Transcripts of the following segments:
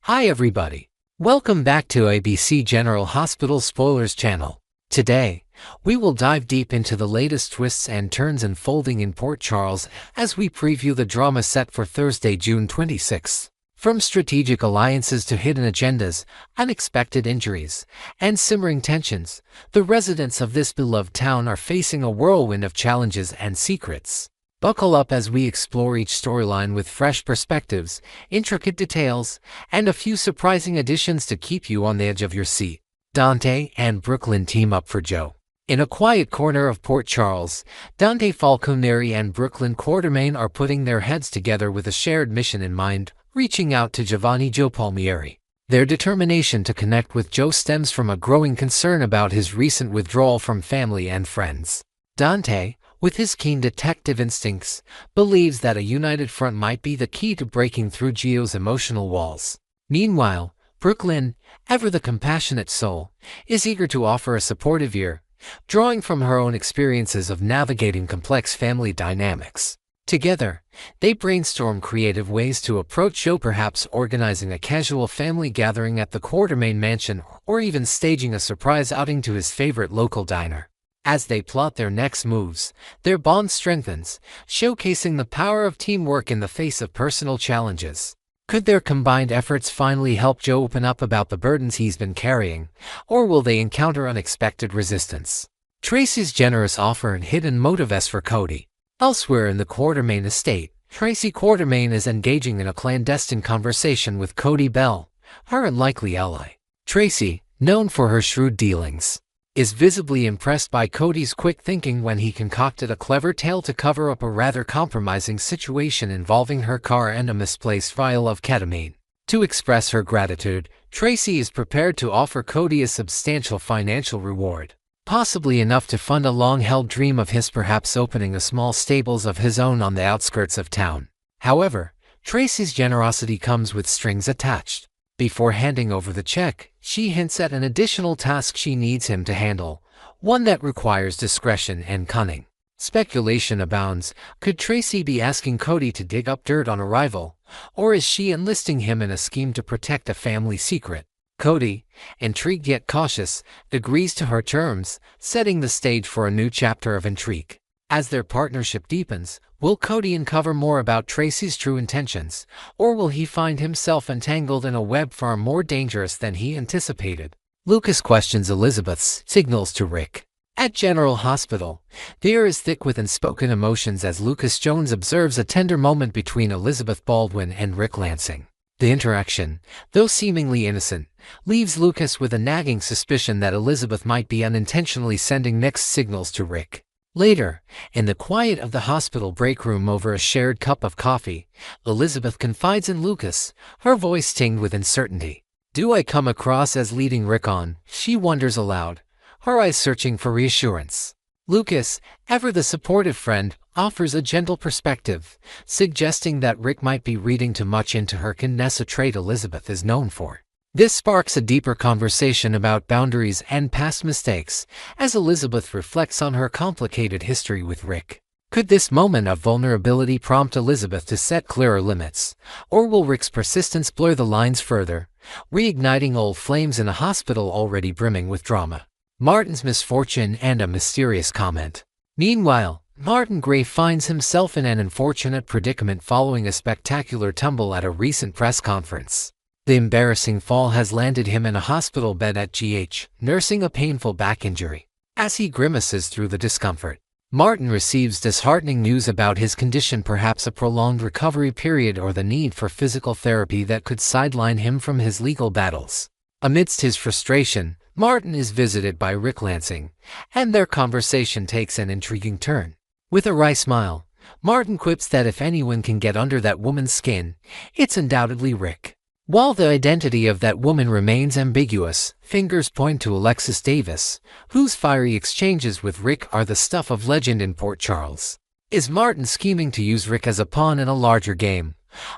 Hi everybody. Welcome back to ABC General Hospital Spoilers channel. Today, we will dive deep into the latest twists and turns unfolding in Port Charles as we preview the drama set for Thursday, June 26th. From strategic alliances to hidden agendas, unexpected injuries, and simmering tensions, the residents of this beloved town are facing a whirlwind of challenges and secrets. Buckle up as we explore each storyline with fresh perspectives, intricate details, and a few surprising additions to keep you on the edge of your seat. Dante and Brook Lynn team up for Joe. In a quiet corner of Port Charles, Dante Falconeri and Brook Lynn Quartermain are putting their heads together with a shared mission in mind, reaching out to Giovanni Joe Palmieri. Their determination to connect with Joe stems from a growing concern about his recent withdrawal from family and friends. Dante, with his keen detective instincts, believes that a united front might be the key to breaking through Gio's emotional walls. Meanwhile, Brook Lynn, ever the compassionate soul, is eager to offer a supportive ear, drawing from her own experiences of navigating complex family dynamics. Together, they brainstorm creative ways to approach Joe, perhaps organizing a casual family gathering at the Quartermain mansion or even staging a surprise outing to his favorite local diner. As they plot their next moves, their bond strengthens, showcasing the power of teamwork in the face of personal challenges. Could their combined efforts finally help Joe open up about the burdens he's been carrying, or will they encounter unexpected resistance? Tracy's generous offer and hidden motive as for Cody. Elsewhere in the Quartermain estate, Tracy Quartermain is engaging in a clandestine conversation with Cody Bell, her unlikely ally. Tracy, known for her shrewd dealings, is visibly impressed by Cody's quick thinking when he concocted a clever tale to cover up a rather compromising situation involving her car and a misplaced vial of ketamine. To express her gratitude, Tracy is prepared to offer Cody a substantial financial reward, possibly enough to fund a long-held dream of his, perhaps opening a small stables of his own on the outskirts of town. However, Tracy's generosity comes with strings attached. Before handing over the check, she hints at an additional task she needs him to handle, one that requires discretion and cunning. Speculation abounds. Could Tracy be asking Cody to dig up dirt on arrival, or is she enlisting him in a scheme to protect a family secret? Cody, intrigued yet cautious, agrees to her terms, setting the stage for a new chapter of intrigue. As their partnership deepens, will Cody uncover more about Tracy's true intentions, or will he find himself entangled in a web far more dangerous than he anticipated? Lucas questions Elizabeth's signals to Rick. At General Hospital, the air is thick with unspoken emotions as Lucas Jones observes a tender moment between Elizabeth Baldwin and Rick Lansing. The interaction, though seemingly innocent, leaves Lucas with a nagging suspicion that Elizabeth might be unintentionally sending mixed signals to Rick. Later, in the quiet of the hospital break room over a shared cup of coffee, Elizabeth confides in Lucas, her voice tinged with uncertainty. Do I come across as leading Rick on? She wonders aloud, her eyes searching for reassurance. Lucas, ever the supportive friend, offers a gentle perspective, suggesting that Rick might be reading too much into her, a trait Elizabeth is known for. This sparks a deeper conversation about boundaries and past mistakes, as Elizabeth reflects on her complicated history with Rick. Could this moment of vulnerability prompt Elizabeth to set clearer limits, or will Rick's persistence blur the lines further, reigniting old flames in a hospital already brimming with drama? Martin's misfortune and a mysterious comment. Meanwhile, Martin Gray finds himself in an unfortunate predicament following a spectacular tumble at a recent press conference. The embarrassing fall has landed him in a hospital bed at GH, nursing a painful back injury. As he grimaces through the discomfort, Martin receives disheartening news about his condition, perhaps a prolonged recovery period or the need for physical therapy that could sideline him from his legal battles. Amidst his frustration, Martin is visited by Rick Lansing, and their conversation takes an intriguing turn. With a wry smile, Martin quips that if anyone can get under that woman's skin, it's undoubtedly Rick. While the identity of that woman remains ambiguous, fingers point to Alexis Davis, whose fiery exchanges with Rick are the stuff of legend in Port Charles. Is Martin scheming to use Rick as a pawn in a larger game,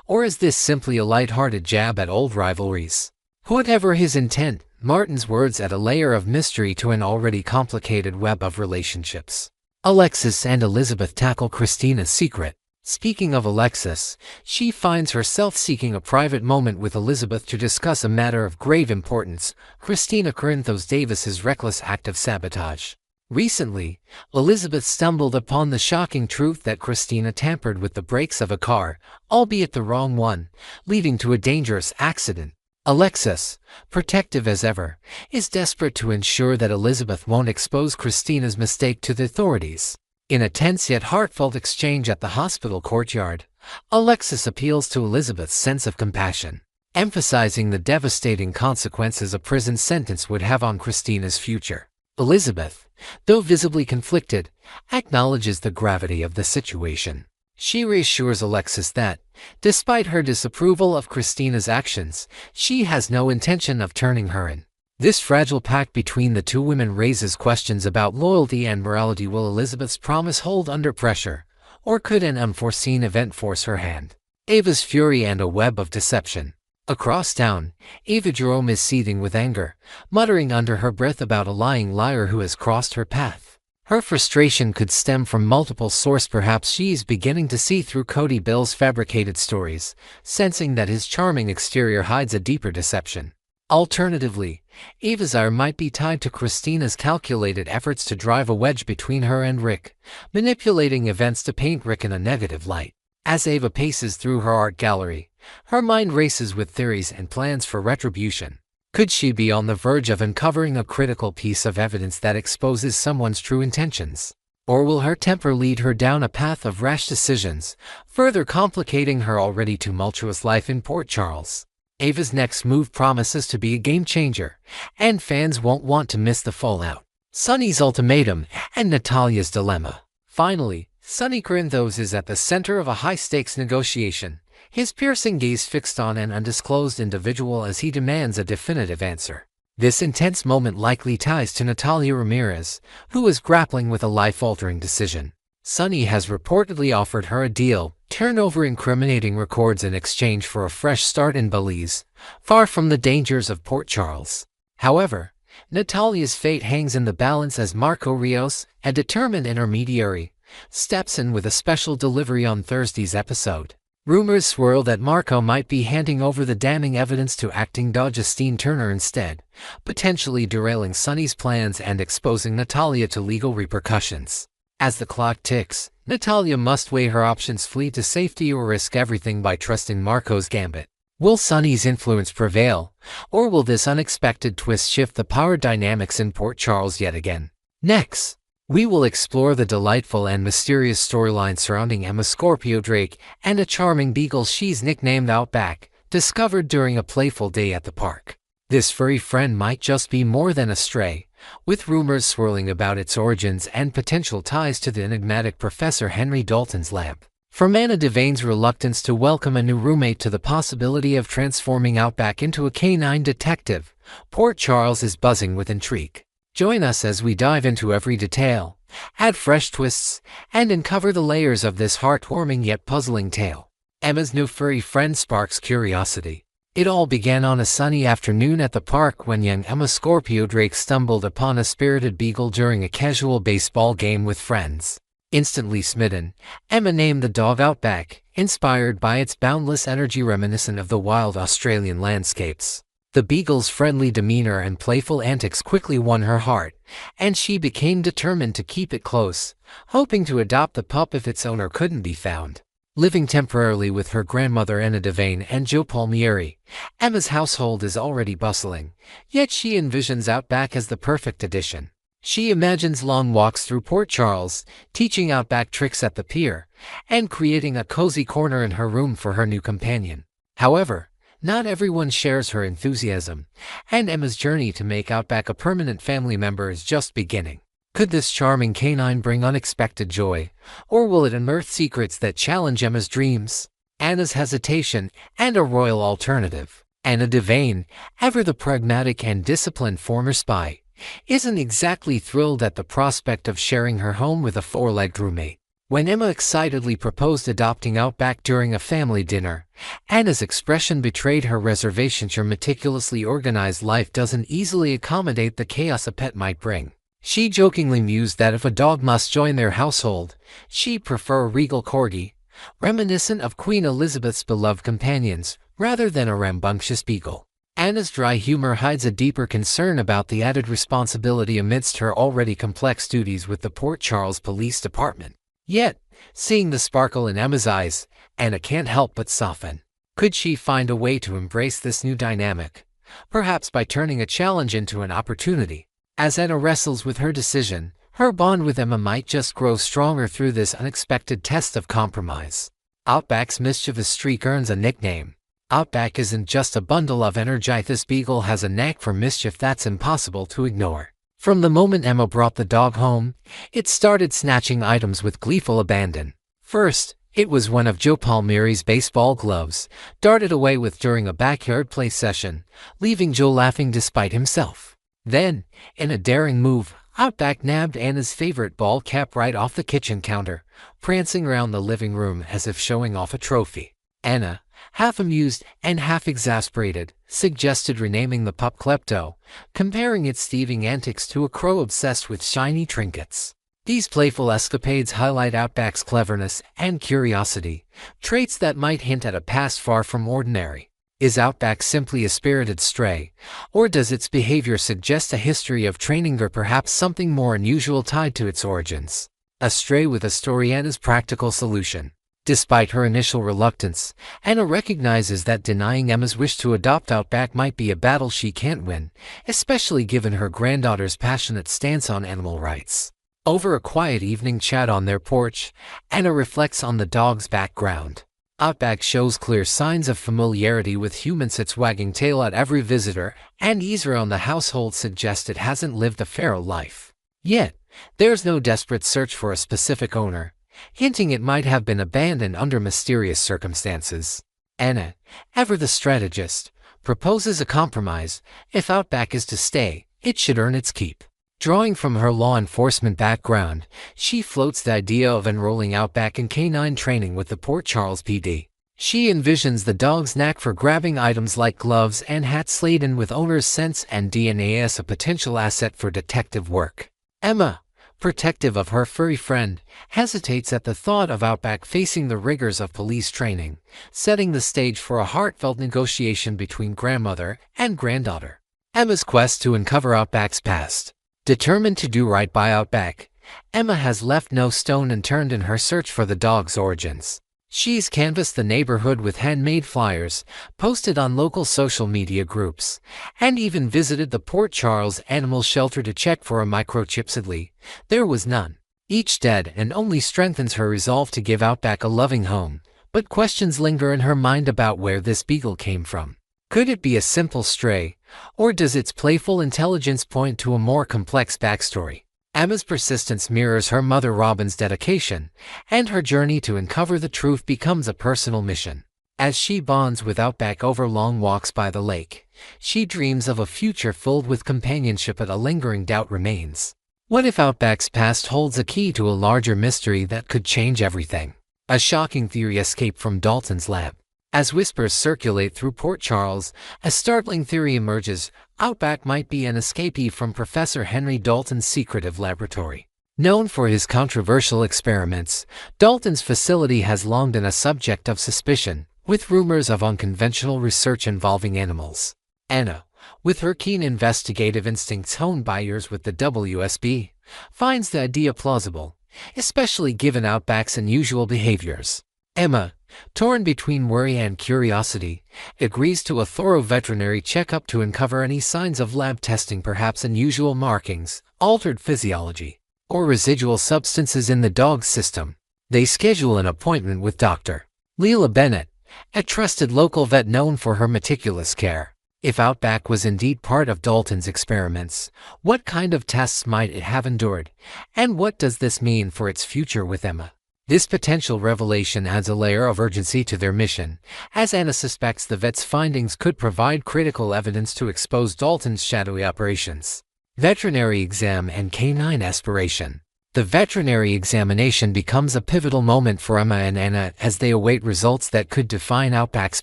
or is this simply a light-hearted jab at old rivalries? Whatever his intent, Martin's words add a layer of mystery to an already complicated web of relationships. Alexis and Elizabeth tackle Christina's secret. Speaking of Alexis, she finds herself seeking a private moment with Elizabeth to discuss a matter of grave importance, Christina Corinthos Davis's reckless act of sabotage. Recently, Elizabeth stumbled upon the shocking truth that Christina tampered with the brakes of a car, albeit the wrong one, leading to a dangerous accident. Alexis, protective as ever, is desperate to ensure that Elizabeth won't expose Christina's mistake to the authorities. In a tense yet heartfelt exchange at the hospital courtyard, Alexis appeals to Elizabeth's sense of compassion, emphasizing the devastating consequences a prison sentence would have on Christina's future. Elizabeth, though visibly conflicted, acknowledges the gravity of the situation. She reassures Alexis that, despite her disapproval of Christina's actions, she has no intention of turning her in. This fragile pact between the two women raises questions about loyalty and morality. Will Elizabeth's promise hold under pressure, or could an unforeseen event force her hand? Ava's fury and a web of deception. Across town, Ava Jerome is seething with anger, muttering under her breath about a lying liar who has crossed her path. Her frustration could stem from multiple sources. Perhaps she is beginning to see through Cody Bill's fabricated stories, sensing that his charming exterior hides a deeper deception. Alternatively, Ava's ire might be tied to Christina's calculated efforts to drive a wedge between her and Rick, manipulating events to paint Rick in a negative light. As Ava paces through her art gallery, her mind races with theories and plans for retribution. Could she be on the verge of uncovering a critical piece of evidence that exposes someone's true intentions? Or will her temper lead her down a path of rash decisions, further complicating her already tumultuous life in Port Charles? Ava's next move promises to be a game-changer, and fans won't want to miss the fallout. Sonny's ultimatum and Natalia's dilemma. Finally, Sonny Corinthos is at the center of a high-stakes negotiation, his piercing gaze fixed on an undisclosed individual as he demands a definitive answer. This intense moment likely ties to Natalia Ramirez, who is grappling with a life-altering decision. Sonny has reportedly offered her a deal, turn over incriminating records in exchange for a fresh start in Belize, far from the dangers of Port Charles. However, Natalia's fate hangs in the balance as Marco Rios, a determined intermediary, steps in with a special delivery on Thursday's episode. Rumors swirl that Marco might be handing over the damning evidence to acting Justine Turner instead, potentially derailing Sonny's plans and exposing Natalia to legal repercussions. As the clock ticks, Natalia must weigh her options: flee to safety or risk everything by trusting Marco's gambit. Will Sonny's influence prevail, or will this unexpected twist shift the power dynamics in Port Charles yet again? Next, we will explore the delightful and mysterious storyline surrounding Emma Scorpio Drake and a charming beagle she's nicknamed Outback, discovered during a playful day at the park. This furry friend might just be more than a stray, with rumors swirling about its origins and potential ties to the enigmatic Professor Henry Dalton's lab. From Anna Devane's reluctance to welcome a new roommate to the possibility of transforming Outback into a canine detective, Port Charles is buzzing with intrigue. Join us as we dive into every detail, add fresh twists, and uncover the layers of this heartwarming yet puzzling tale. Emma's new furry friend sparks curiosity. It all began on a sunny afternoon at the park when young Emma Scorpio Drake stumbled upon a spirited beagle during a casual baseball game with friends. Instantly smitten, Emma named the dog Outback, inspired by its boundless energy reminiscent of the wild Australian landscapes. The beagle's friendly demeanor and playful antics quickly won her heart, and she became determined to keep it close, hoping to adopt the pup if its owner couldn't be found. Living temporarily with her grandmother Anna Devane and Joe Palmieri, Emma's household is already bustling, yet she envisions Outback as the perfect addition. She imagines long walks through Port Charles, teaching Outback tricks at the pier, and creating a cozy corner in her room for her new companion. However, not everyone shares her enthusiasm, and Emma's journey to make Outback a permanent family member is just beginning. Could this charming canine bring unexpected joy, or will it unearth secrets that challenge Emma's dreams? Anna's hesitation, and a royal alternative. Anna Devane, ever the pragmatic and disciplined former spy, isn't exactly thrilled at the prospect of sharing her home with a four-legged roommate. When Emma excitedly proposed adopting Outback during a family dinner, Anna's expression betrayed her reservations. Her meticulously organized life doesn't easily accommodate the chaos a pet might bring. She jokingly mused that if a dog must join their household, she'd prefer a regal corgi, reminiscent of Queen Elizabeth's beloved companions, rather than a rambunctious beagle. Anna's dry humor hides a deeper concern about the added responsibility amidst her already complex duties with the Port Charles Police Department. Yet, seeing the sparkle in Emma's eyes, Anna can't help but soften. Could she find a way to embrace this new dynamic? Perhaps by turning a challenge into an opportunity. As Anna wrestles with her decision, her bond with Emma might just grow stronger through this unexpected test of compromise. Outback's mischievous streak earns a nickname. Outback isn't just a bundle of energy. This beagle has a knack for mischief that's impossible to ignore. From the moment Emma brought the dog home, it started snatching items with gleeful abandon. First, it was one of Joe Palmieri's baseball gloves, darted away with during a backyard play session, leaving Joe laughing despite himself. Then, in a daring move, Outback nabbed Anna's favorite ball cap right off the kitchen counter, prancing around the living room as if showing off a trophy. Anna, half amused and half exasperated, suggested renaming the pup Klepto, comparing its thieving antics to a crow obsessed with shiny trinkets. These playful escapades highlight Outback's cleverness and curiosity, traits that might hint at a past far from ordinary. Is Outback simply a spirited stray, or does its behavior suggest a history of training or perhaps something more unusual tied to its origins? A stray with a story. Anna's practical solution. Despite her initial reluctance, Anna recognizes that denying Emma's wish to adopt Outback might be a battle she can't win, especially given her granddaughter's passionate stance on animal rights. Over a quiet evening chat on their porch, Anna reflects on the dog's background. Outback shows clear signs of familiarity with humans, its wagging tail at every visitor, and ease around the household suggest it hasn't lived a feral life. Yet, there's no desperate search for a specific owner, hinting it might have been abandoned under mysterious circumstances. Anna, ever the strategist, proposes a compromise. If Outback is to stay, it should earn its keep. Drawing from her law enforcement background, she floats the idea of enrolling Outback in canine training with the Port Charles PD. She envisions the dog's knack for grabbing items like gloves and hats laden with owner's scents and DNA as a potential asset for detective work. Emma, protective of her furry friend, hesitates at the thought of Outback facing the rigors of police training, setting the stage for a heartfelt negotiation between grandmother and granddaughter. Emma's quest to uncover Outback's past. Determined to do right by Outback, Emma has left no stone unturned in her search for the dog's origins. She's canvassed the neighborhood with handmade flyers, posted on local social media groups, and even visited the Port Charles Animal Shelter to check for a microchip. Sadly, there was none. Each dead and only strengthens her resolve to give Outback a loving home, but questions linger in her mind about where this beagle came from. Could it be a simple stray, or does its playful intelligence point to a more complex backstory? Emma's persistence mirrors her mother Robin's dedication, and her journey to uncover the truth becomes a personal mission. As she bonds with Outback over long walks by the lake, she dreams of a future filled with companionship, but a lingering doubt remains. What if Outback's past holds a key to a larger mystery that could change everything? A shocking theory escaped from Dalton's lab. As whispers circulate through Port Charles, a startling theory emerges. Outback might be an escapee from Professor Henry Dalton's secretive laboratory. Known for his controversial experiments, Dalton's facility has long been a subject of suspicion, with rumors of unconventional research involving animals. Anna, with her keen investigative instincts honed by years with the WSB, finds the idea plausible, especially given Outback's unusual behaviors. Emma, torn between worry and curiosity, agrees to a thorough veterinary checkup to uncover any signs of lab testing, perhaps unusual markings, altered physiology, or residual substances in the dog's system. They schedule an appointment with Dr. Leela Bennett, a trusted local vet known for her meticulous care. If Outback was indeed part of Dalton's experiments, what kind of tests might it have endured, and what does this mean for its future with Emma? This potential revelation adds a layer of urgency to their mission, as Anna suspects the vet's findings could provide critical evidence to expose Dalton's shadowy operations. Veterinary exam and canine aspiration. The veterinary examination becomes a pivotal moment for Emma and Anna as they await results that could define Outback's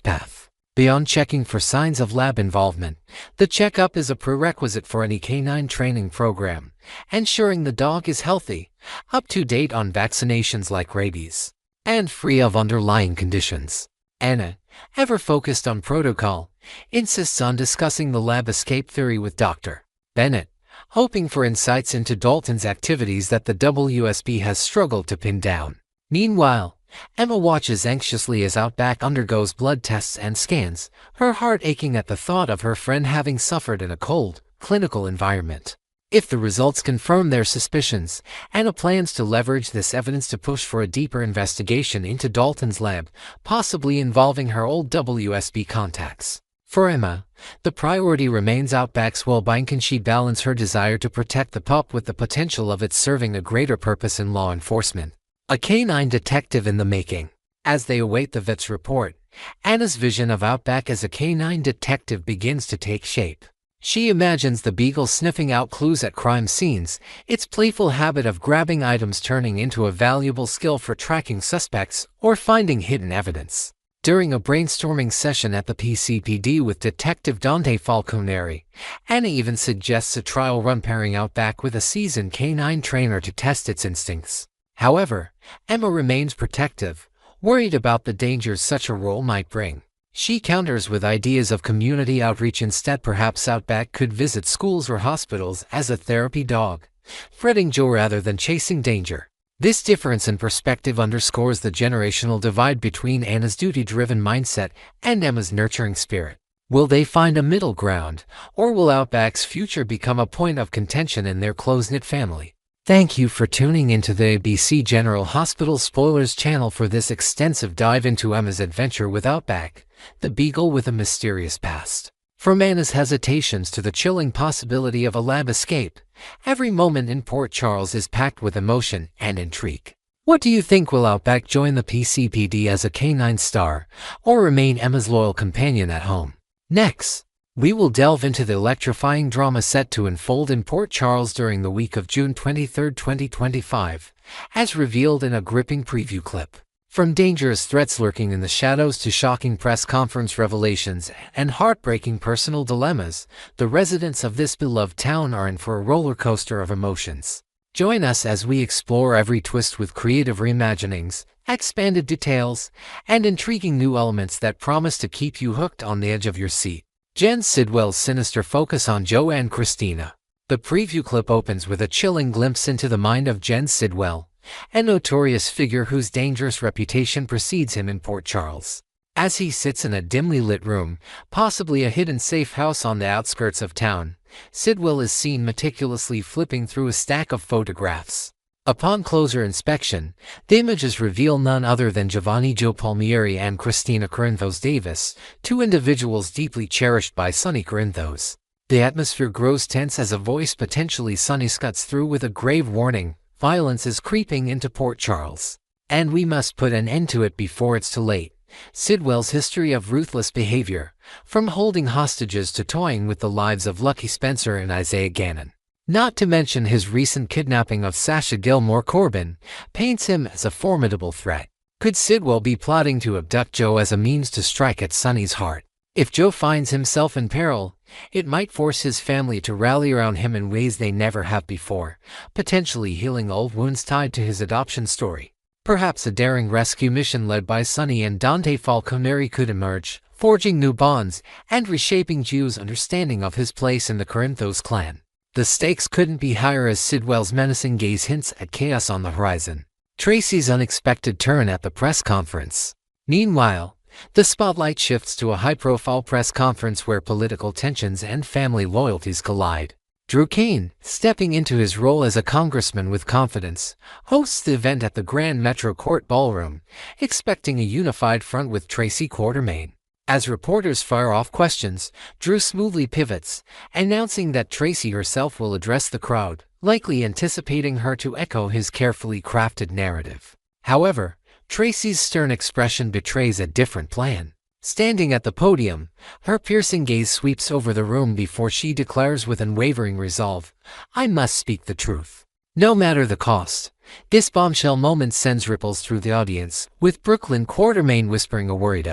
path. Beyond checking for signs of lab involvement, the checkup is a prerequisite for any canine training program, ensuring the dog is healthy, up to date on vaccinations like rabies. and free of underlying conditions. Anna, ever focused on protocol, insists on discussing the lab escape theory with Dr. Bennett, hoping for insights into Dalton's activities that the WSB has struggled to pin down. Meanwhile, Emma watches anxiously as Outback undergoes blood tests and scans, her heart aching at the thought of her friend having suffered in a cold, clinical environment. If the results confirm their suspicions, Anna plans to leverage this evidence to push for a deeper investigation into Dalton's lab, possibly involving her old WSB contacts. For Emma, the priority remains Outback's well-being. Can she balance her desire to protect the pup with the potential of it serving a greater purpose in law enforcement? A canine detective in the making. As they await the vet's report, Anna's vision of Outback as a canine detective begins to take shape. She imagines the beagle sniffing out clues at crime scenes, its playful habit of grabbing items turning into a valuable skill for tracking suspects or finding hidden evidence. During a brainstorming session at the PCPD with Detective Dante Falconeri, Anna even suggests a trial run pairing Outback with a seasoned canine trainer to test its instincts. However, Emma remains protective, worried about the dangers such a role might bring. She counters with ideas of community outreach instead. Perhaps Outback could visit schools or hospitals as a therapy dog, fretting Joe rather than chasing danger. This difference in perspective underscores the generational divide between Anna's duty-driven mindset and Emma's nurturing spirit. Will they find a middle ground, or will Outback's future become a point of contention in their close-knit family? Thank you for tuning into the ABC General Hospital Spoilers channel for this extensive dive into Emma's adventure with Outback, the beagle with a mysterious past. From Anna's hesitations to the chilling possibility of a lab escape, every moment in Port Charles is packed with emotion and intrigue. What do you think? Will Outback join the PCPD as a canine star, or remain Emma's loyal companion at home? Next, we will delve into the electrifying drama set to unfold in Port Charles during the week of June 23, 2025, as revealed in a gripping preview clip. From dangerous threats lurking in the shadows to shocking press conference revelations and heartbreaking personal dilemmas, the residents of this beloved town are in for a roller coaster of emotions. Join us as we explore every twist with creative reimaginings, expanded details, and intriguing new elements that promise to keep you hooked on the edge of your seat. Jen Sidwell's sinister focus on Joe and Christina. The preview clip opens with a chilling glimpse into the mind of Jen Sidwell, a notorious figure whose dangerous reputation precedes him in Port Charles. As he sits in a dimly lit room, possibly a hidden safe house on the outskirts of town, Sidwell is seen meticulously flipping through a stack of photographs. Upon closer inspection, the images reveal none other than Giovanni Joe Palmieri and Christina Corinthos Davis, two individuals deeply cherished by Sonny Corinthos. The atmosphere grows tense as a voice potentially Sonny cuts through with a grave warning: violence is creeping into Port Charles, and we must put an end to it before it's too late. Sidwell's history of ruthless behavior, from holding hostages to toying with the lives of Lucky Spencer and Isaiah Gannon, not to mention his recent kidnapping of Sasha Gilmore Corbin, paints him as a formidable threat. Could Sidwell be plotting to abduct Joe as a means to strike at Sonny's heart? If Joe finds himself in peril, it might force his family to rally around him in ways they never have before, potentially healing old wounds tied to his adoption story. Perhaps a daring rescue mission led by Sonny and Dante Falconeri could emerge, forging new bonds and reshaping Joe's understanding of his place in the Corinthos clan. The stakes couldn't be higher as Sidwell's menacing gaze hints at chaos on the horizon. Tracy's unexpected turn at the press conference. Meanwhile, the spotlight shifts to a high-profile press conference where political tensions and family loyalties collide. Drew Cain, stepping into his role as a congressman with confidence, hosts the event at the Grand Metro Court Ballroom, expecting a unified front with Tracy Quartermain. As reporters fire off questions, Drew smoothly pivots, announcing that Tracy herself will address the crowd, likely anticipating her to echo his carefully crafted narrative. However, Tracy's stern expression betrays a different plan. Standing at the podium, her piercing gaze sweeps over the room before she declares with unwavering resolve, "I must speak the truth, no matter the cost." This bombshell moment sends ripples through the audience, with Brook Lynn Quartermain whispering a worried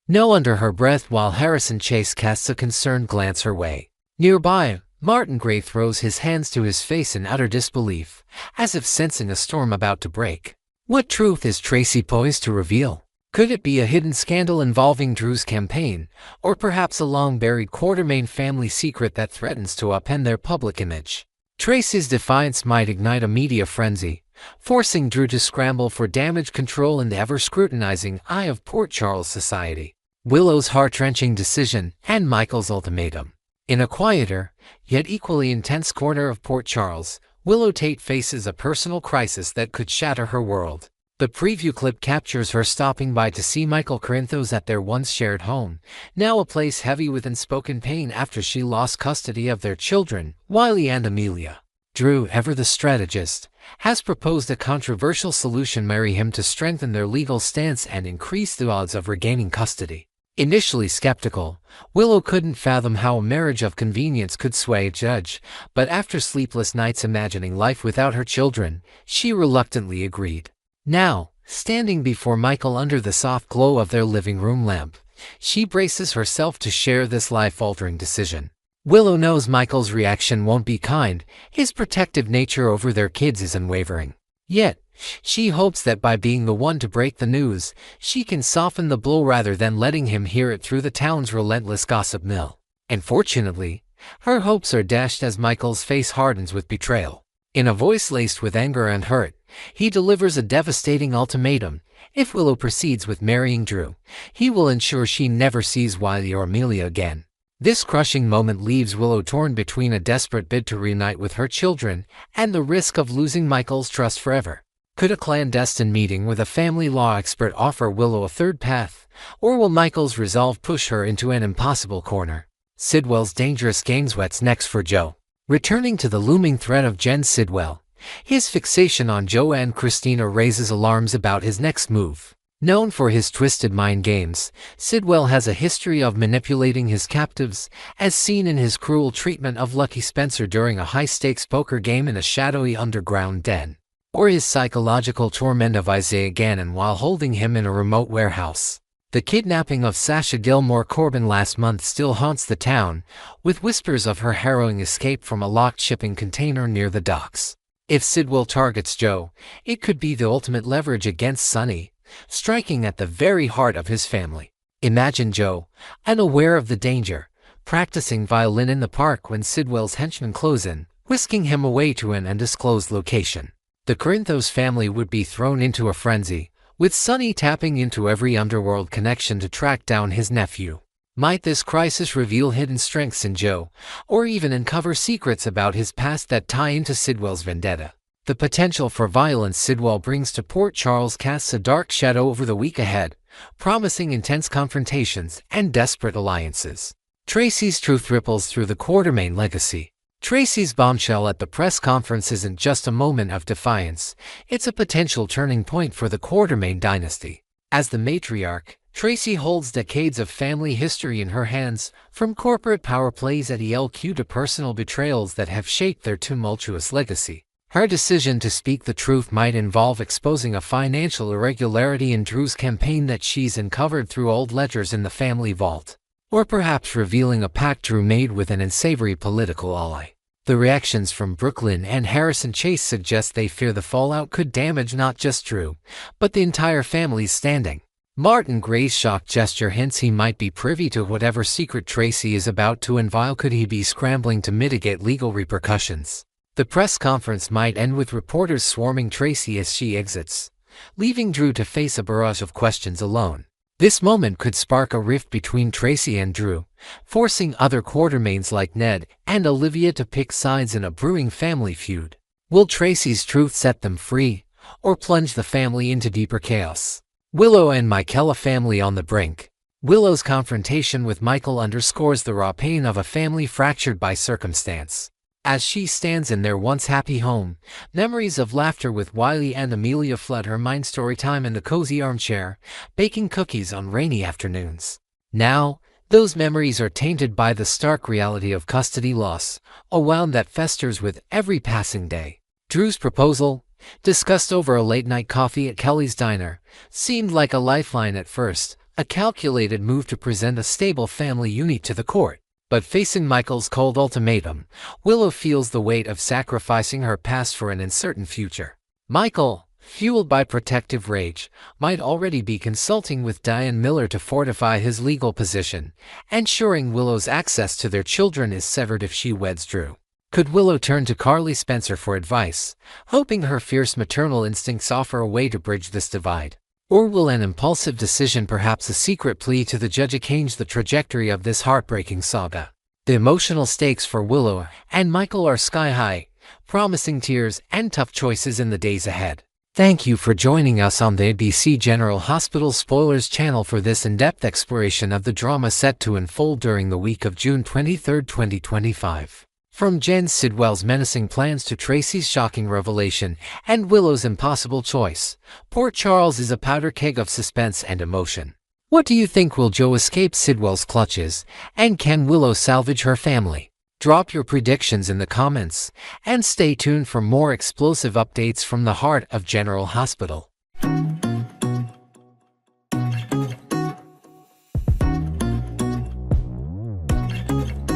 "no" under her breath while Harrison Chase casts a concerned glance her way. Nearby, Martin Gray throws his hands to his face in utter disbelief, as if sensing a storm about to break. What truth is Tracy poised to reveal? Could it be a hidden scandal involving Drew's campaign, or perhaps a long-buried Quartermain family secret that threatens to upend their public image? Tracy's defiance might ignite a media frenzy, forcing Drew to scramble for damage control in the ever-scrutinizing eye of Port Charles society. Willow's heart-wrenching decision and Michael's ultimatum. In a quieter, yet equally intense corner of Port Charles, Willow Tate faces a personal crisis that could shatter her world. The preview clip captures her stopping by to see Michael Corinthos at their once-shared home, now a place heavy with unspoken pain after she lost custody of their children, Wiley and Amelia. Drew, ever the strategist, has proposed a controversial solution: marry him to strengthen their legal stance and increase the odds of regaining custody. Initially skeptical, Willow couldn't fathom how a marriage of convenience could sway a judge, but after sleepless nights imagining life without her children, she reluctantly agreed. Now, standing before Michael under the soft glow of their living room lamp, she braces herself to share this life-altering decision. Willow knows Michael's reaction won't be kind. His protective nature over their kids is unwavering. Yet, she hopes that by being the one to break the news, she can soften the blow rather than letting him hear it through the town's relentless gossip mill. Unfortunately, her hopes are dashed as Michael's face hardens with betrayal. In a voice laced with anger and hurt, he delivers a devastating ultimatum. If Willow proceeds with marrying Drew, he will ensure she never sees Wiley or Amelia again. This crushing moment leaves Willow torn between a desperate bid to reunite with her children and the risk of losing Michael's trust forever. Could a clandestine meeting with a family law expert offer Willow a third path, or will Michael's resolve push her into an impossible corner? Sidwell's dangerous games. What's next for Joe? Returning to the looming threat of Jen Sidwell, his fixation on Joe and Christina raises alarms about his next move. Known for his twisted mind games, Sidwell has a history of manipulating his captives, as seen in his cruel treatment of Lucky Spencer during a high-stakes poker game in a shadowy underground den, or his psychological torment of Isaiah Gannon while holding him in a remote warehouse. The kidnapping of Sasha Gilmore Corbin last month still haunts the town, with whispers of her harrowing escape from a locked shipping container near the docks. If Sidwell targets Joe, it could be the ultimate leverage against Sonny, striking at the very heart of his family. Imagine Joe, unaware of the danger, practicing violin in the park when Sidwell's henchmen close in, whisking him away to an undisclosed location. The Corinthos family would be thrown into a frenzy, with Sonny tapping into every underworld connection to track down his nephew. Might this crisis reveal hidden strengths in Joe, or even uncover secrets about his past that tie into Sidwell's vendetta? The potential for violence Sidwell brings to Port Charles casts a dark shadow over the week ahead, promising intense confrontations and desperate alliances. Tracy's truth ripples through the Quartermain legacy. Tracy's bombshell at the press conference isn't just a moment of defiance, it's a potential turning point for the Quartermain dynasty. As the matriarch, Tracy holds decades of family history in her hands, from corporate power plays at ELQ to personal betrayals that have shaped their tumultuous legacy. Her decision to speak the truth might involve exposing a financial irregularity in Drew's campaign that she's uncovered through old ledgers in the family vault, or perhaps revealing a pact Drew made with an unsavory political ally. The reactions from Brook Lynn and Harrison Chase suggest they fear the fallout could damage not just Drew, but the entire family's standing. Martin Gray's shocked gesture hints he might be privy to whatever secret Tracy is about to unveil. Could he be scrambling to mitigate legal repercussions? The press conference might end with reporters swarming Tracy as she exits, leaving Drew to face a barrage of questions alone. This moment could spark a rift between Tracy and Drew, forcing other Quartermains like Ned and Olivia to pick sides in a brewing family feud. Will Tracy's truth set them free, or plunge the family into deeper chaos? Willow and Michael, a family on the brink. Willow's confrontation with Michael underscores the raw pain of a family fractured by circumstance. As she stands in their once happy home, memories of laughter with Wiley and Amelia flood her mind. Storytime in the cozy armchair, baking cookies on rainy afternoons. Now, those memories are tainted by the stark reality of custody loss, a wound that festers with every passing day. Drew's proposal, discussed over a late-night coffee at Kelly's diner, seemed like a lifeline at first, a calculated move to present a stable family unit to the court. But facing Michael's cold ultimatum, Willow feels the weight of sacrificing her past for an uncertain future. Michael, fueled by protective rage, might already be consulting with Diane Miller to fortify his legal position, ensuring Willow's access to their children is severed if she weds Drew. Could Willow turn to Carly Spencer for advice, hoping her fierce maternal instincts offer a way to bridge this divide? Or will an impulsive decision, perhaps a secret plea to the judge, change the trajectory of this heartbreaking saga? The emotional stakes for Willow and Michael are sky high, promising tears and tough choices in the days ahead. Thank you for joining us on the ABC General Hospital Spoilers channel for this in-depth exploration of the drama set to unfold during the week of June 23, 2025. From Jen Sidwell's menacing plans to Tracy's shocking revelation and Willow's impossible choice, Port Charles is a powder keg of suspense and emotion. What do you think? Will Joe escape Sidwell's clutches, and can Willow salvage her family? Drop your predictions in the comments, and stay tuned for more explosive updates from the heart of General Hospital.